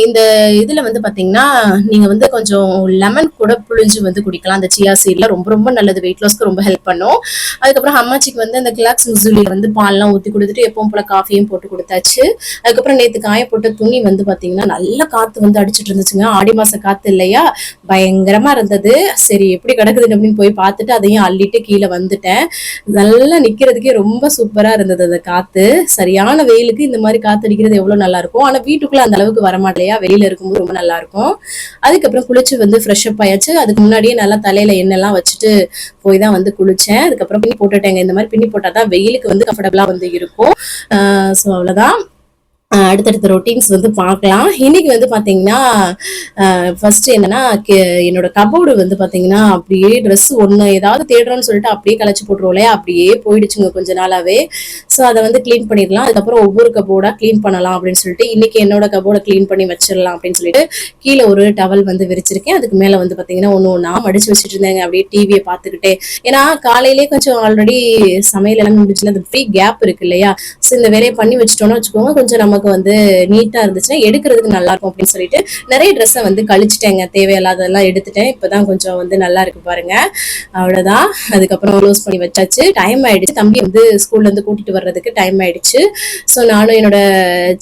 இந்த இதுல வந்து பாத்தீங்கன்னா நீங்க வந்து கொஞ்சம் லெமன் கூட புழிஞ்சு வந்து குடிக்கலாம். அந்த சியா சீட்ல ரொம்ப ரொம்ப நல்லது. வெயிட் லாஸ்க்கு ரொம்ப ஹெல்ப் பண்ணும். அதுக்கப்புறம் அம்மாச்சிக்கு வந்து அந்த கிளாக்ஸ் முசுலி வந்து பால்லாம் ஊத்தி கொடுத்துட்டு எப்பவும் போல காஃபியும் போட்டு கொடுத்தாச்சு. அதுக்கப்புறம் நேத்து காய போட்ட துணி வந்து பாத்தீங்கன்னா நல்ல காத்து வந்து அடிச்சிட்டு இருந்துச்சுங்க. ஆடி மாச காத்து இல்லையா, பயங்கரமா இருந்தது. சரி எப்படி கிடக்குது அப்படின்னு போய் பார்த்துட்டு அதையும் அள்ளிட்டு கீழே வந்துட்டேன். நல்லா நிக்கிறதுக்கே ரொம்ப சூப்பரா இருந்தது அந்த காத்து. சரியான வெயிலுக்கு இந்த மாதிரி காத்து அடிக்கிறது எவ்வளவு நல்லா இருக்கும். ஆனா வீட்டுக்குள்ள அந்த அளவுக்கு வரமாட்டலையா, வெளியில இருக்கும்போது ரொம்ப நல்லா இருக்கும். அதுக்கப்புறம் குளிச்சு வந்து ஃப்ரெஷ் அப் ஆயாச்சு. அதுக்கு முன்னாடியே நல்லா தலையில எண்ணெய்லாம் வச்சுட்டு போய் தான் வந்து குளிச்சேன். அதுக்கப்புறம் பின்னி போட்டுட்டேங்க. இந்த மாதிரி பின்னி போட்டாதான் வெயிலுக்கு வந்து கம்ஃபர்டபுளா வந்து இருக்கும். ஸோ அவ்வளவுதான். அடுத்தடுத்த ரொட்டீன்ஸ் வந்து பார்க்கலாம். இன்னைக்கு வந்து பாத்தீங்கன்னா ஃபர்ஸ்ட் என்னன்னா என்னோட கபோர்டு வந்து பாத்தீங்கன்னா அப்படியே ட்ரெஸ் ஒண்ணு ஏதாவது தேடுறோம்னு சொல்லிட்டு அப்படியே கலைச்சு போட்டுருவோம் இல்லையா, அப்படியே போயிடுச்சுங்க கொஞ்ச நாளாவே. ஸோ அதை வந்து கிளீன் பண்ணிடலாம். அதுக்கப்புறம் ஒவ்வொரு கபோர்டா கிளீன் பண்ணலாம் அப்படின்னு சொல்லிட்டு இன்னைக்கு என்னோட கபோர்டை கிளீன் பண்ணி வச்சிடலாம் அப்படின்னு சொல்லிட்டு கீழே ஒரு டவல் வந்து விரிச்சிருக்கேன். அதுக்கு மேல வந்து பாத்தீங்கன்னா ஒண்ணு மடிச்சு வச்சுட்டு இருந்தேங்க அப்படியே டிவியை பார்த்துக்கிட்டே. ஏன்னா காலையிலேயே கொஞ்சம் ஆல்ரெடி சமையல் எல்லாம் முடிச்சுல அந்த ஃப்ரீ கேப் இருக்கு இல்லையா, ஸோ இந்த வேலையை பண்ணி வச்சுட்டோம்னு வச்சுக்கோங்க, கொஞ்சம் நமக்கு வந்து நீட்டா இருந்துச்சுன்னா எடுக்கிறதுக்கு நல்லா இருக்கும் அப்படின்னு சொல்லிட்டு நிறைய ட்ரெஸ்ஸை வந்து கழிச்சிட்டேங்க. தேவையில்லாதெல்லாம் எடுத்துட்டேன். இப்பதான் கொஞ்சம் வந்து நல்லா இருக்கு பாருங்க. அவ்வளவுதான். அதுக்கப்புறம் க்ளோஸ் பண்ணி வச்சாச்சு. டைம் ஆயிடுச்சு. தம்பி வந்து ஸ்கூல்ல இருந்து கூட்டிட்டு வர்றதுக்கு டைம் ஆயிடுச்சு. ஸோ நானும் என்னோட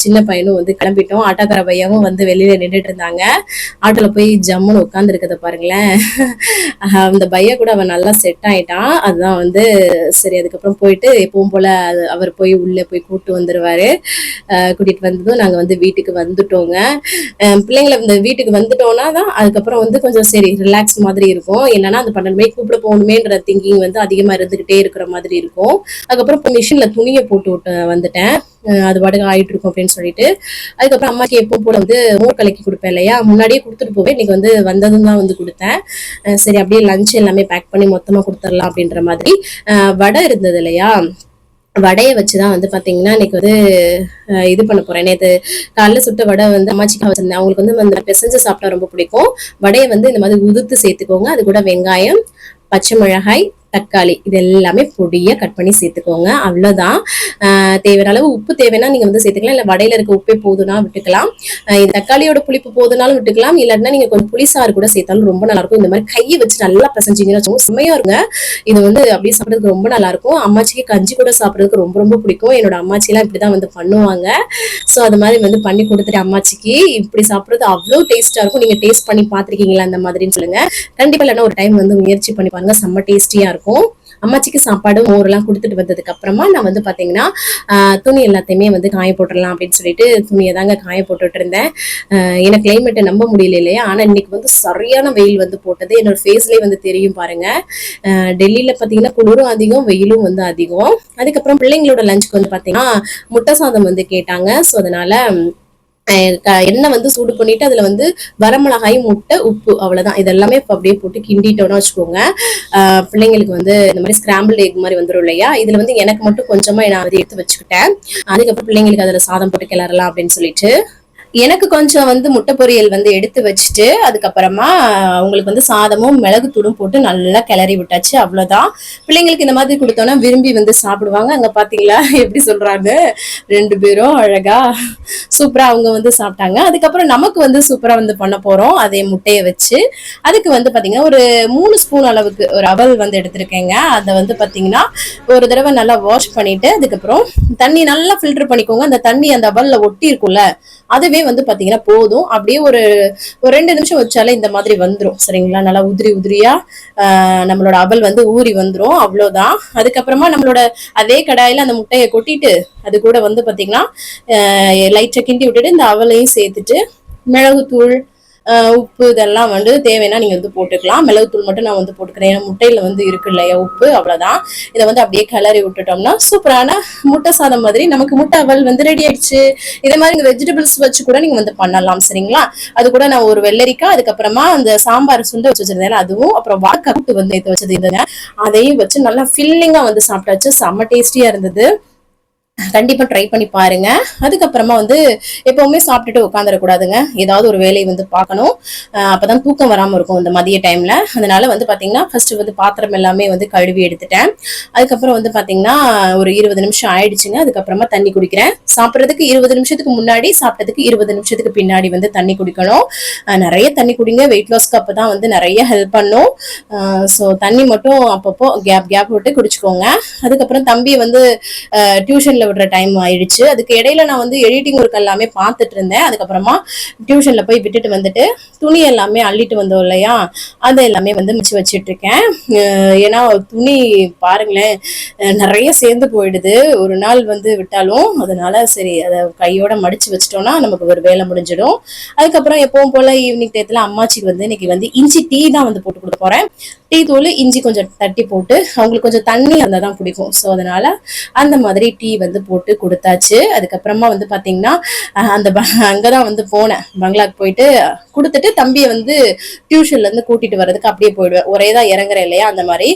சின்ன பையனும் வந்து கிளம்பிட்டோம். ஆட்டோக்கார பையனும் வந்து வெளியில நின்றுட்டு இருந்தாங்க. ஆட்டோல போய் ஜம்முன்னு உட்கார்ந்து இருக்கத பாருங்களேன். அந்த பைய கூட அவன் நல்லா செட் ஆயிட்டான். அதுதான் வந்து சரி. அதுக்கப்புறம் போயிட்டு எப்பவும் போல அவர் போய் உள்ள போய் கூட்டு வந்துருவாரு. கூட்டிட்டு வந்ததும் நாங்க வந்து வீட்டுக்கு வந்துட்டோங்க. பிள்ளைங்களை இந்த வீட்டுக்கு வந்துட்டோம்னா தான் அதுக்கப்புறம் வந்து கொஞ்சம் சரி ரிலாக்ஸ் மாதிரி இருக்கும். என்னன்னா அந்த 12 மணிக்கு கூப்பிட போகணுமேன்ற திங்கிங் வந்து அதிகமா இருந்துகிட்டே இருக்கிற மாதிரி இருக்கும். அதுக்கப்புறம் மிஷின்ல துணியை போட்டு விட்டு வந்துட்டேன். அது பாட்டுக்கு ஆயிட்டு இருக்கும் அப்படின்னு சொல்லிட்டு. அதுக்கப்புறம் அம்மாக்கு எப்பவும் போல வந்து மோர் கலக்கி கொடுப்பேன் இல்லையா, முன்னாடியே கொடுத்துட்டு போவேன். இன்னைக்கு வந்து வந்ததும் தான் வந்து கொடுத்தேன். சரி அப்படியே லஞ்ச் எல்லாமே பேக் பண்ணி மொத்தமா கொடுத்துடலாம் அப்படின்ற மாதிரி. வடை இருந்தது இல்லையா, வடையை வச்சுதான் வந்து பாத்தீங்கன்னா இன்னைக்கு வந்து இது பண்ண போறேன். நேற்று காலைல சுட்ட வடை வந்து அம்மாச்சிக்கா வச்சிருந்தேன். அவங்களுக்கு வந்து அந்த பிசைஞ்சு சாப்பிட்டா ரொம்ப பிடிக்கும். வடையை வந்து இந்த மாதிரி உதுத்து சேர்த்துக்கோங்க. அது கூட வெங்காயம், பச்சை மிளகாய், தக்காளி இது எல்லாமே பொடியா கட் பண்ணி சேர்த்துக்கோங்க. அவ்வளவுதான். தேவையான அளவு உப்பு தேவைன்னா நீங்க வந்து சேர்த்துக்கலாம். இல்ல வடையில இருக்க உப்பே போதுனா விட்டுக்கலாம். இந்த தக்காளியோட புளிப்பு போதுனாலும் விட்டுக்கலாம். இல்லைன்னா நீங்க கொஞ்சம் புளிசாறு கூட சேர்த்தாலும் ரொம்ப நல்லா இருக்கும். இந்த மாதிரி கையை வச்சு நல்லா பிசைஞ்சிங்கன்னா செம்மையா இருங்க. இது வந்து அப்படியே சாப்பிட்றதுக்கு ரொம்ப நல்லா இருக்கும். அம்மாச்சிக்கு கஞ்சி கூட சாப்பிட்றதுக்கு ரொம்ப ரொம்ப பிடிக்கும். என்னோட அம்மாச்சி எல்லாம் இப்படிதான் வந்து பண்ணுவாங்க. ஸோ அது மாதிரி வந்து பண்ணி கொடுத்துட்டு அம்மாச்சிக்கு இப்படி சாப்பிட்றது அவ்வளோ டேஸ்டா இருக்கும். நீங்க டேஸ்ட் பண்ணி பார்த்திருக்கீங்களா அந்த மாதிரின்னு சொல்லுங்க. கண்டிப்பா இல்லைன்னா ஒரு டைம் வந்து முயற்சி பண்ணி பாருங்க. செம்ம டேஸ்டியா இருக்கும். அம்மாச்சிக்கு சாப்பாடு மோரெல்லாம் கொடுத்துட்டு வந்ததுக்கு அப்புறமா நான் வந்து பாத்தீங்கன்னா துணி எல்லாத்தையுமே வந்து காய போட்டுடலாம் அப்படின்னு சொல்லிட்டு துணியை தாங்க காய போட்டுட்டு இருந்தேன். எனக்கு கிளைமேட்டை நம்ப முடியல இல்லையா, ஆனா இன்னைக்கு வந்து சரியான வெயில் வந்து போட்டது. என்னோட ஃபேஸ்லயே வந்து தெரியும் பாருங்க. டெல்லியில பாத்தீங்கன்னா குளிரும் அதிகம், வெயிலும் வந்து அதிகம். அதுக்கப்புறம் பிள்ளைங்களோட லஞ்சுக்கு வந்து பாத்தீங்கன்னா முட்டை சாதம் வந்து கேட்டாங்க. ஸோ அதனால எண்ணெய் வந்து சூடு பண்ணிட்டு அதுல வந்து வரமிளகாய், முட்டை, உப்பு அவ்வளவுதான். இதெல்லாமே இப்போ அப்படியே போட்டு கிண்டிட்டோம்னு வச்சுக்கோங்க. பிள்ளைங்களுக்கு வந்து இந்த மாதிரி ஸ்கிராம்பிள் எக் மாதிரி வந்துடும் இல்லையா, இதுல வந்து எனக்கு மட்டும் கொஞ்சமா நான் வந்து எடுத்து வச்சுக்கிட்டேன். அதுக்கப்புறம் பிள்ளைங்களுக்கு அதுல சாதம் போட்டு கிளறலாம் அப்படின்னு சொல்லிட்டு எனக்கு கொஞ்சம் வந்து முட்டை பொரியல் வந்து எடுத்து வச்சுட்டு அதுக்கப்புறமா அவங்களுக்கு வந்து சாதமும் மிளகு தூளும் போட்டு நல்லா கிளறி விட்டாச்சு. அவ்வளவுதான். பிள்ளைங்களுக்கு இந்த மாதிரி கொடுத்தோம்னா விரும்பி வந்து சாப்பிடுவாங்க. அங்க பாத்தீங்களா எப்படி சொல்றாங்க, 2 பேரும் அழகா சூப்பரா அவங்க வந்து சாப்பிட்டாங்க. அதுக்கப்புறம் நமக்கு வந்து சூப்பரா வந்து பண்ண போறோம் அதே முட்டையை வச்சு. அதுக்கு வந்து பாத்தீங்கன்னா ஒரு 3 ஸ்பூன் அளவுக்கு ஒரு அவல் வந்து எடுத்திருக்கேங்க. அதை வந்து பாத்தீங்கன்னா ஒரு தடவை நல்லா வாஷ் பண்ணிட்டு அதுக்கப்புறம் தண்ணி நல்லா ஃபில்டர் பண்ணிக்கோங்க. அந்த தண்ணி அந்த அவல்ல ஒட்டி இருக்கும்ல, அதுவே வந்து பாத்தீங்கன்னா போதும். அப்படியே ஒரு ஒரு 2 நிமிஷம் வச்சாலே இந்த மாதிரி வந்துரும். சரிங்களா, நல்லா உதிரி உதிரியா நம்மளோட அவல் வந்து ஊறி வந்துரும். அவ்வளவுதான். அதுக்கப்புறமா நம்மளோட அதே கடாயில அந்த முட்டையை கொட்டிட்டு அது கூட வந்து பாத்தீங்கன்னா லைட்டா கிண்டி விட்டுட்டு இந்த அவலையும் சேர்த்துட்டு மிளகுத்தூள் உப்பு இதெல்லாம் வந்து தேவைன்னா நீங்க வந்து போட்டுக்கலாம். மிளகுத்தூள் மட்டும் நான் வந்து போட்டுக்கிறேன், ஏன்னா முட்டையில வந்து இருக்கு இல்லையா உப்பு. அவ்வளவுதான். இதை வந்து அப்படியே கிளறி விட்டுட்டோம்னா சூப்பரான முட்டை சாதம் மாதிரி நமக்கு முட்டை அவல் வந்து ரெடி ஆயிடுச்சு. இதே மாதிரி நீங்க வெஜிடபிள்ஸ் வச்சு கூட நீங்க வந்து பண்ணலாம். சரிங்களா, அது கூட நான் ஒரு வெள்ளரிக்காய், அதுக்கப்புறமா அந்த சாம்பார் சுண்டை வச்சு வச்சிருந்தேன் அதுவும், அப்புறம் வாழைக்காய் வந்து எடுத்து வச்சது இருந்தேங்க, அதையும் வச்சு நல்லா ஃபில்லிங்கா வந்து சாப்பிட்டாச்சு. செம்ம டேஸ்டியா இருந்தது. கண்டிப்பா ட்ரை பண்ணி பாருங்க. அதுக்கப்புறமா வந்து எப்பவுமே சாப்பிட்டுட்டு உட்காந்துடக்கூடாதுங்க, ஏதாவது ஒரு வேலையை வந்து பார்க்கணும். அப்பதான் தூக்கம் வராம இருக்கும் இந்த மதிய டைம்ல. அதனால வந்து பாத்தீங்கன்னா ஃபர்ஸ்ட் வந்து பாத்திரம் எல்லாமே வந்து கழுவி எடுத்துட்டேன். அதுக்கப்புறம் வந்து பாத்தீங்கன்னா ஒரு 20 நிமிஷம் ஆயிடுச்சுங்க. அதுக்கப்புறமா தண்ணி குடிக்கிறேன். சாப்பிட்றதுக்கு 20 நிமிஷத்துக்கு முன்னாடி, சாப்பிட்டதுக்கு 20 நிமிஷத்துக்கு பின்னாடி வந்து தண்ணி குடிக்கணும். நிறைய தண்ணி குடிங்க, வெயிட் லாஸ்க்கு அப்பதான் வந்து நிறைய ஹெல்ப் பண்ணும். ஸோ தண்ணி மட்டும் அப்பப்போ கேப் விட்டு குடிச்சுக்கோங்க. அதுக்கப்புறம் தம்பியை வந்து டியூஷன்ல விடுற டைம் ஆயிடுச்சு. அதுக்கு இடையில நான் வந்து எடிட்டிங் ஒர்க் எல்லாமே பார்த்துட்டு இருந்தேன். அதுக்கப்புறமா டியூஷன்ல போய் விட்டுட்டு வந்துட்டு துணி எல்லாமே அள்ளிட்டு வந்தோம் இல்லையா, அதை எல்லாமே வந்து மிச்சு வச்சிட்டு இருக்கேன். ஏன்னா துணி பாருங்களேன் நிறைய சேர்ந்து போயிடுது ஒரு நாள் வந்து விட்டாலும். அதனால சரி அதை கையோட மடிச்சு வச்சிட்டோம்னா நமக்கு ஒரு வேலை முடிஞ்சிடும். அதுக்கப்புறம் எப்பவும் போல ஈவினிங் டயத்துல அம்மாச்சிக்கு வந்து இன்னைக்கு வந்து இஞ்சி டீ தான் வந்து போட்டு கொடுக்க போறேன். டீ தூள் இஞ்சி கொஞ்சம் தட்டி போட்டு, அவங்களுக்கு கொஞ்சம் தண்ணி இருந்தாதான் பிடிக்கும். ஸோ அதனால அந்த மாதிரி டீ வந்து போட்டு கொடுத்தாச்சு. அதுக்கப்புறமா வந்து பாத்தீங்கன்னா அந்த அங்கதான் வந்து போனேன், பங்களாக்கு போயிட்டு கொடுத்துட்டு தம்பியை வந்து டியூஷன்ல இருந்து கூட்டிட்டு வர்றதுக்கு அப்படியே போயிடுவேன். ஒரேதான் இறங்குறேன் இல்லையா, அந்த மாதிரி.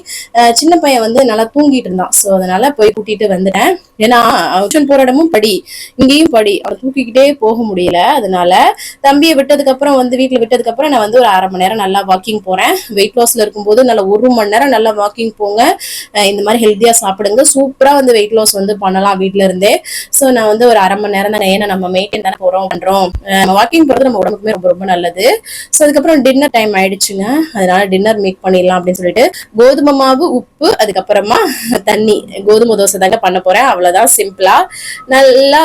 சின்ன பையன் வந்து நல்லா தூங்கிட்டு இருந்தான். ஸோ அதனால போய் கூட்டிட்டு வந்துட்டேன். ஏன்னா டியூஷன் போற இடமும் படி, இங்கேயும் படி, அவன் தூக்கிக்கிட்டே போக முடியல. அதனால தம்பியை விட்டதுக்கு அப்புறம் வந்து வீட்டுல விட்டதுக்கு அப்புறம் நான் வந்து ஒரு 1/2 மணி நேரம் நல்லா வாக்கிங் போறேன். வெயிட் லாஸ்ல இருக்கும்போது நல்லா 1 மணி நேரம் நல்லா வாக்கிங் போங்க. இந்த மாதிரி ஹெல்த்தியா சாப்பிடுங்க, சூப்பரா வந்து வெயிட் லாஸ் வந்து பண்ணலாம் வீட்டுல இருந்தே. சோ நான் வந்து ஒரு 1/2 மணி நேரம் தான், ஏன்னா நம்ம மெயின்டைன் தானே பண்றோம். வாக்கிங் போறது நம்ம உடம்புக்குமே ரொம்ப ரொம்ப நல்லது. சோ அதுக்கப்புறம் டின்னர் டைம் ஆயிடுச்சுங்க. அதனால டின்னர் மேக் பண்ணிடலாம் அப்படின்னு சொல்லிட்டு கோதுமை மாவு, உப்பு, அதுக்கப்புறமா தண்ணி, கோதுமை தோசை தாங்க பண்ண போறேன். அவ்வளவுதான், சிம்பிளா நல்லா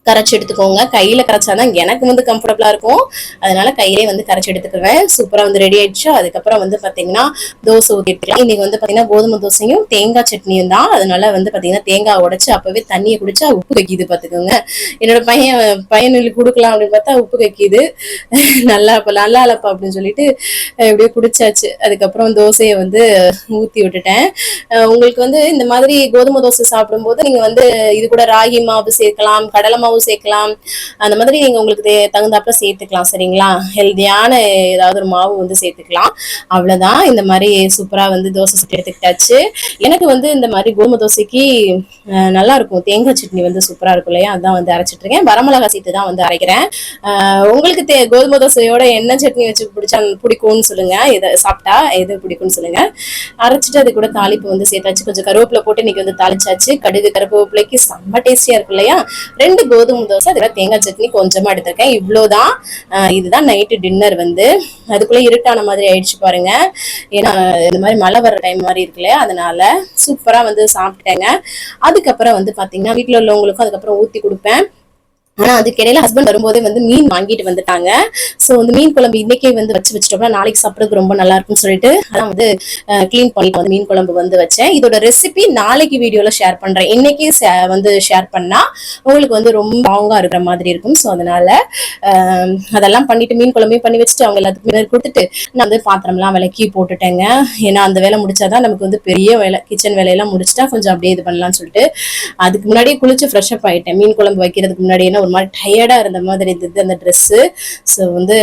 கரைச்சி எடுத்துக்கோங்க. கையில கரைச்சாதான் எனக்கு வந்து கம்ஃபர்டபுளா இருக்கும். அதனால கையிலே வந்து கரைச்சி எடுத்துக்குவேன். சூப்பரா வந்து ரெடி ஆயிடுச்சு. அதுக்கப்புறம் வந்து பாத்தீங்கன்னா தோசை ஊத்திக்கலாம். இன்னைக்கு வந்து பாத்தீங்கன்னா கோதுமை தோசையும் தேங்காய் சட்னியும் தான். அதனால வந்து பாத்தீங்கன்னா தேங்காய் உடைச்சு அப்பவே தண்ணியை குடிச்சா உப்பு வைக்கிது பாத்துக்கோங்க. என்னோட பையனுக்கு கொடுக்கலாம் அப்படின்னு பார்த்தா உப்பு வைக்கிது. நல்லா இல்லப்பா அப்படின்னு சொல்லிட்டு எப்படியோ குடிச்சாச்சு. அதுக்கப்புறம் தோசையை வந்து ஊத்தி விட்டுட்டேன். உங்களுக்கு வந்து இந்த மாதிரி கோதுமை தோசை சாப்பிடும்போது நீங்க வந்து இது கூட ராகி மாவு சேர்க்கலாம், கடலை மாவு சேர்க்கலாம். அந்த மாதிரி நீங்க உங்களுக்கு தகுந்தாப்புல சேர்த்துக்கலாம். சரிங்களா, ஹெல்தியான ஏதாவது ஒரு மாவு வந்து சேர்த்துக்கலாம். அவ்வளவுதான். இந்த மாதிரி சூப்பரா வந்து தோசை சுட்டு எடுத்துக்கிட்டாச்சு. எனக்கு வந்து இந்த மாதிரி கோதுமை தோசைக்கு நல்லா இருக்கும் தேங்காய் சட்னி வந்து சூப்பரா இருக்கும் இல்லையா, அதான் வந்து அரைச்சிட்டு இருக்கேன். வரமிளகா சேர்த்து தான் வந்து அரைக்கிறேன். உங்களுக்கு கோதுமை தோசையோட என்ன சட்னி வச்சு பிடிக்கும்னு சொல்லுங்க, எதை சாப்பிட்டா எது பிடிக்கும்னு சொல்லுங்க. அரைச்சிட்டு அது கூட தாளிப்பு வந்து சேர்த்தாச்சு. கொஞ்சம் கருவேப்பிலை போட்டு இன்னைக்கு வந்து தாளிச்சாச்சு. கடுகு கருவேப்பிலைக்கு செம்ம டேஸ்டியா இருக்கும் இல்லையா. 2 கோதுமை தோசை, அதுல தேங்காய் சட்னி கொஞ்சமா எடுத்திருக்கேன். இவ்வளவுதான். இதுதான் நைட்டு டின்னர் வந்து. அதுக்குள்ள இருட்டான மாதிரி ஆயிடுச்சு பாருங்க. ஏன்னா இந்த மாதிரி மழை வர்ற டைம் மாதிரி இருக்குல்ல, அதனால சூப்பரா வந்து சாப்பிட்டேங்க. அதுக்கப்புறம் வந்து பாத்தீங்கன்னா வீட்டுல உள்ளவங்களுக்கும் அதுக்கப்புறம் ஊத்தி கொடுப்பேன். ஆனா அதுக்கிடையில ஹஸ்பண்ட் வரும்போதே வந்து மீன் வாங்கிட்டு வந்துட்டாங்க. சோ வந்து மீன் குழம்பு இன்னைக்கே வந்து வச்சுட்டோம்னா நாளைக்கு சாப்பிட்றதுக்கு ரொம்ப நல்லா இருக்கும்னு சொல்லிட்டு அதான் வந்து கிளீன் பண்ணிட்டு வந்து மீன் குழம்பு வந்து வச்சேன். இதோட ரெசிபி நாளைக்கு வீடியோல ஷேர் பண்றேன். இன்னைக்கு வந்து ஷேர் பண்ணா உங்களுக்கு வந்து ரொம்ப லாங்கா இருக்கிற மாதிரி இருக்கும். சோ அதனால அதெல்லாம் பண்ணிட்டு மீன் குழம்பையும் பண்ணி வச்சுட்டு அவங்க எல்லாத்துக்கும் கொடுத்துட்டு நான் வந்து பாத்திரம்லாம் விளக்கி போட்டுட்டேங்க. ஏன்னா அந்த வேலை முடிச்சாதான் நமக்கு வந்து பெரிய வேலை. கிச்சன் வேலையெல்லாம் முடிச்சுட்டா கொஞ்சம் அப்படியே இது பண்ணலாம்னு சொல்லிட்டு அதுக்கு முன்னாடியே குளிச்சு ஃப்ரெஷ் அப் ஆயிட்டேன். மீன் குழம்பு வைக்கிறதுக்கு முன்னாடி ஒரு மாதிரி டயர்டா இருந்த மாதிரி இருந்தது அந்த ட்ரெஸ். ஸோ வந்து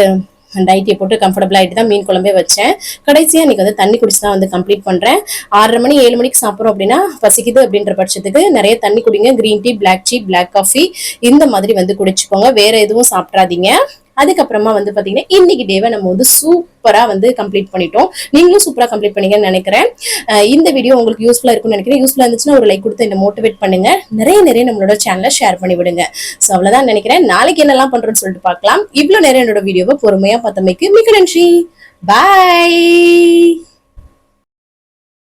டைட்டியை போட்டு கம்ஃபர்டபுள் ஆகிட்டு தான் மீன் குழம்பே வச்சேன். கடைசியாக இன்னைக்கு வந்து தண்ணி குடிச்சு தான் வந்து கம்ப்ளீட் பண்ணுறேன். 6:30 மணி 7 மணிக்கு சாப்பிட்றோம் அப்படின்னா பசிக்குது அப்படின்ற பட்சத்துக்கு நிறைய தண்ணி குடிங்க. கிரீன் டீ, பிளாக் காஃபி இந்த மாதிரி வந்து குடிச்சுக்கோங்க. வேற எதுவும் சாப்பிட்றாதீங்க. அதுக்கப்புறமா வந்து பாத்தீங்கன்னா இன்னைக்கு டேவை நம்ம வந்து சூப்பரா வந்து கம்ப்ளீட் பண்ணிட்டோம். நீங்களும் சூப்பரா கம்ப்ளீட் பண்ணீங்கன்னு நினைக்கிறேன். இந்த வீடியோ உங்களுக்கு யூஸ்ஃபுல்லா இருக்கும்னு நினைக்கிறேன். யூஸ்ஃபுல்லா இருந்துச்சுன்னா ஒரு லைக் கொடுத்து என்ன மோட்டிவேட் பண்ணுங்க. நிறைய நம்மளோட சேனலை ஷேர் பண்ணி விடுங்க. சோ அவ்வளவுதான் நினைக்கிறேன். நாளைக்கு என்னெல்லாம் பண்றோம்னு சொல்லிட்டு பார்க்கலாம். இவ்வளவு நேரம் என்னோட வீடியோவை பொறுமையா பார்த்தமைக்கு மிக்க நன்றி. பாய்.